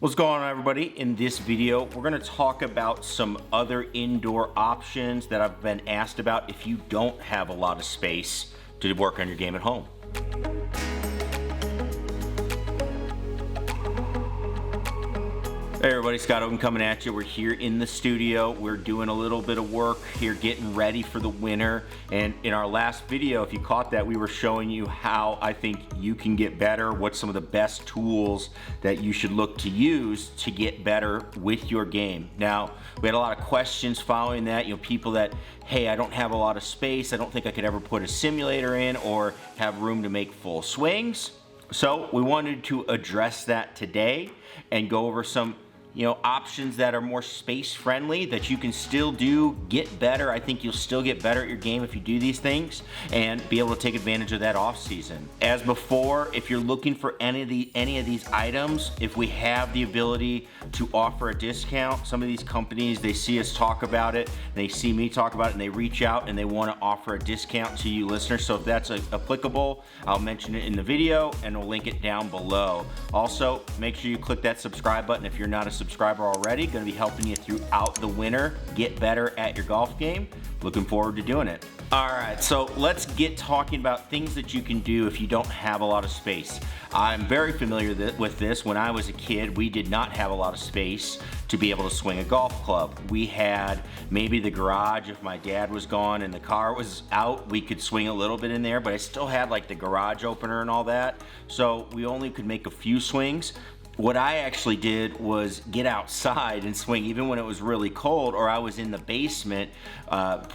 What's going on, everybody? In this video, we're going to talk about some other indoor options that I've been asked about if you don't have a lot of space to work on your game at home. Hey everybody, Scott Oaken coming at you. We're here in the studio. We're doing a little bit of work here, getting ready for the winter. And in our last video, if you caught that, we were showing you how I think you can get better, what's some of the best tools that you should look to use to get better with your game. Now, we had a lot of questions following that, people that, hey, I don't have a lot of space. I don't think I could ever put a simulator in or have room to make full swings. So we wanted to address that today and go over some options that are more space friendly that you can still get better. I think you'll still get better at your game if you do these things and be able to take advantage of that off season. As before, if you're looking for any of these items, if we have the ability to offer a discount, some of these companies, they see us talk about it, they see me talk about it, and they reach out and they want to offer a discount to you listeners. So if that's applicable, I'll mention it in the video and we'll link it down below. Also, make sure you click that subscribe button if you're not a subscriber already. Going to be helping you throughout the winter get better at your golf game. Looking forward to doing it. All right, so let's get talking about things that you can do if you don't have a lot of space. I'm very familiar with this. When I was a kid, we did not have a lot of space to be able to swing a golf club. We had maybe the garage. If my dad was gone and the car was out, we could swing a little bit in there, but I still had like the garage opener and all that. So we only could make a few swings. What I actually did was get outside and swing even when it was really cold, or I was in the basement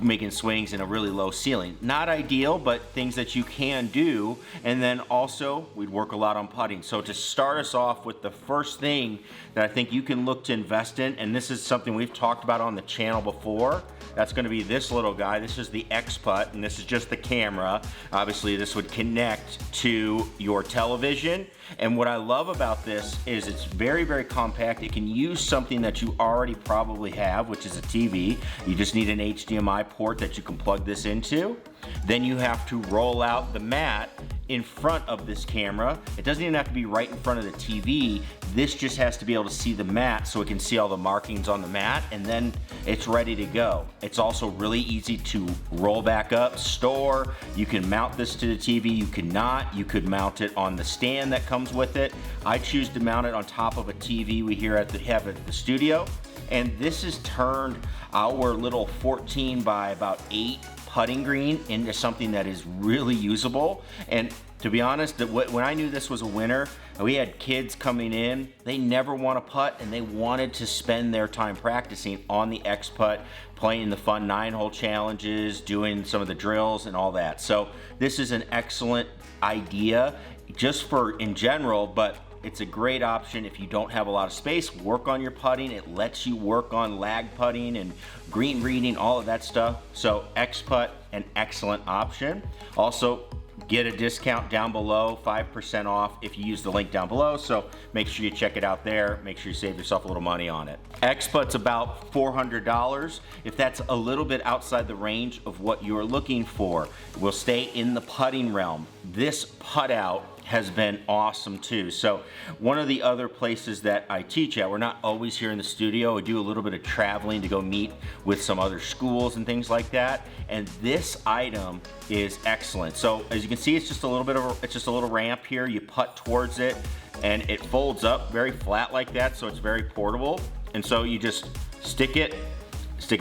making swings in a really low ceiling. Not ideal, but things that you can do. And then also we'd work a lot on putting. So to start us off with the first thing that I think you can look to invest in, and this is something we've talked about on the channel before, that's going to be this little guy. This is the XPut, and this is just the camera. Obviously this would connect to your television. And what I love about this is it's very, very compact. It can use something that you already probably have, which is a TV. You just need an HDMI port that you can plug this into. Then you have to roll out the mat in front of this camera. It doesn't even have to be right in front of the TV. This just has to be able to see the mat so it can see all the markings on the mat, and then it's ready to go. It's also really easy to roll back up, store. You can mount this to the TV, you cannot. You could mount it on the stand that comes with it. I choose to mount it on top of a TV we have at the studio. And this has turned our little 14 by about 8 putting green into something that is really usable. And to be honest, when I knew this was a winner, we had kids coming in, they never want to putt and they wanted to spend their time practicing on the XPut, playing the fun 9-hole challenges, doing some of the drills and all that. So this is an excellent idea just for in general, but it's a great option if you don't have a lot of space. Work on your putting. It lets you work on lag putting and green reading, all of that stuff. So XPut, an excellent option. Also, get a discount down below, 5% off if you use the link down below. So make sure you check it out there. Make sure you save yourself a little money on it. XPut's about $400. If that's a little bit outside the range of what you're looking for, we'll stay in the putting realm. This Putt Out has been awesome too. So one of the other places that I teach at, we're not always here in the studio. I do a little bit of traveling to go meet with some other schools and things like that. And this item is excellent. So as you can see, it's just a little ramp here. You putt towards it and it folds up very flat like that. So it's very portable. And so you just stick it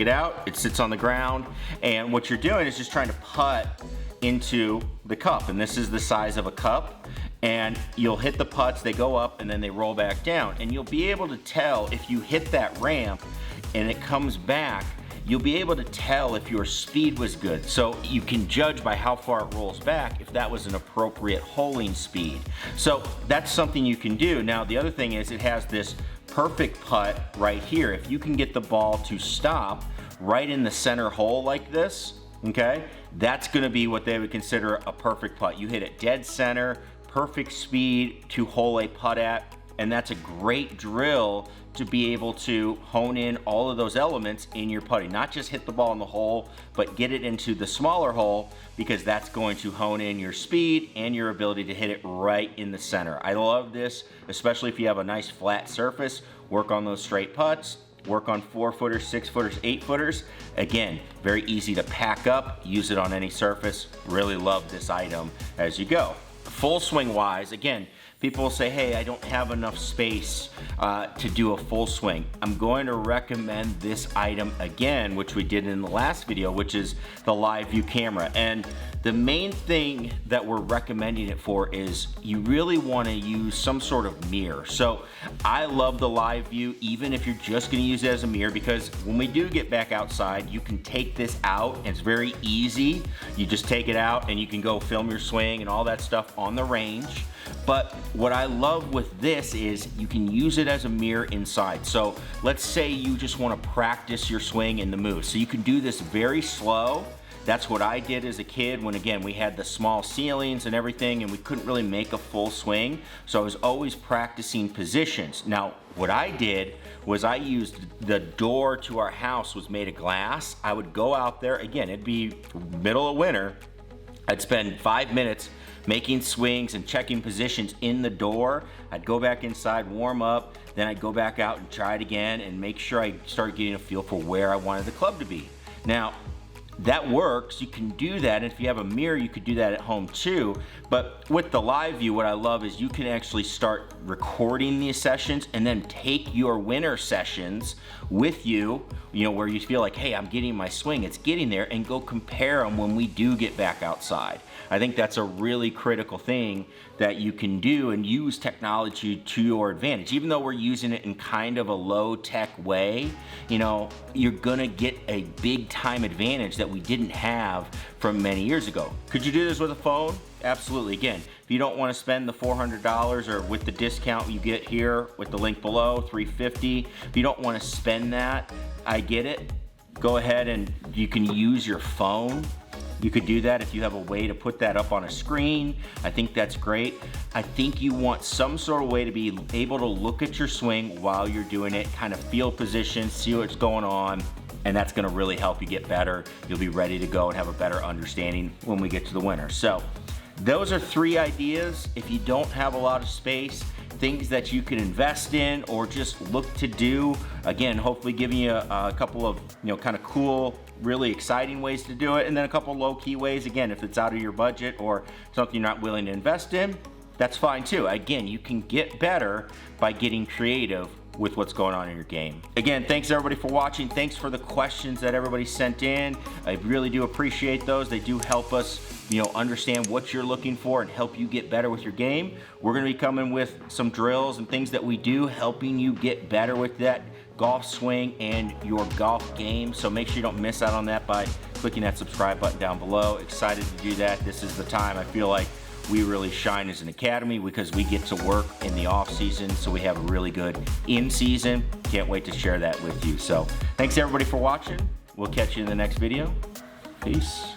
out, it sits on the ground. And what you're doing is just trying to putt into the cup, and this is the size of a cup, and you'll hit the putts, they go up and then they roll back down, and you'll be able to tell if you hit that ramp and it comes back, you'll be able to tell if your speed was good. So you can judge by how far it rolls back if that was an appropriate holing speed. So that's something you can do. Now the other thing is it has this perfect putt right here. If you can get the ball to stop right in the center hole like this, okay, that's gonna be what they would consider a perfect putt. You hit it dead center, perfect speed to hole a putt at. and that's a great drill to be able to hone in all of those elements in your putting. Not just hit the ball in the hole, but get it into the smaller hole, because that's going to hone in your speed and your ability to hit it right in the center. I love this, especially if you have a nice flat surface. Work on those straight putts, work on 4-footers, 6-footers, 8-footers. Again, very easy to pack up, use it on any surface. Really love this item as you go. Full swing wise, again, people will say, hey, I don't have enough space to do a full swing. I'm going to recommend this item again, which we did in the last video, which is the live view camera. And the main thing that we're recommending it for is you really want to use some sort of mirror. So I love the live view, even if you're just going to use it as a mirror, because when we do get back outside, you can take this out and it's very easy. You just take it out and you can go film your swing and all that stuff on the range. But what I love with this is you can use it as a mirror inside. So let's say you just want to practice your swing in the move. So you can do this very slow. That's what I did as a kid when, again, we had the small ceilings and everything and we couldn't really make a full swing. So I was always practicing positions. Now, what I did was I used the door to our house was made of glass. I would go out there, again, it'd be middle of winter. I'd spend 5 minutes making swings and checking positions in the door. I'd go back inside, warm up, then I'd go back out and try it again and make sure I started getting a feel for where I wanted the club to be. Now, that works. You can do that, and if you have a mirror, you could do that at home too. But with the live view, what I love is you can actually start recording these sessions and then take your winter sessions with you, where you feel like, hey, I'm getting my swing, it's getting there, and go compare them when we do get back outside. I think that's a really critical thing that you can do and use technology to your advantage. Even though we're using it in kind of a low-tech way, you're gonna get a big time advantage that we didn't have from many years ago. Could you do this with a phone? Absolutely. Again, if you don't want to spend the $400 or with the discount you get here with the link below, $350, if you don't want to spend that, I get it. Go ahead and you can use your phone. You could do that if you have a way to put that up on a screen. I think that's great. I think you want some sort of way to be able to look at your swing while you're doing it, kind of feel position, see what's going on, and that's gonna really help you get better. You'll be ready to go and have a better understanding when we get to the winter. So those are 3 ideas. If you don't have a lot of space, things that you can invest in or just look to do. Again, hopefully giving you a couple of kind of cool, really exciting ways to do it, and then a couple low-key ways. Again, if it's out of your budget or something you're not willing to invest in, that's fine too. Again, you can get better by getting creative with what's going on in your game. Again, thanks everybody for watching. Thanks for the questions that everybody sent in. I really do appreciate those. They do help us understand what you're looking for and help you get better with your game. We're gonna be coming with some drills and things that we do, helping you get better with that golf swing and your golf game. So make sure you don't miss out on that by clicking that subscribe button down below. Excited to do that. This is the time I feel like we really shine as an academy because we get to work in the off season, so we have a really good in season. Can't wait to share that with you. So thanks everybody for watching. We'll catch you in the next video. Peace.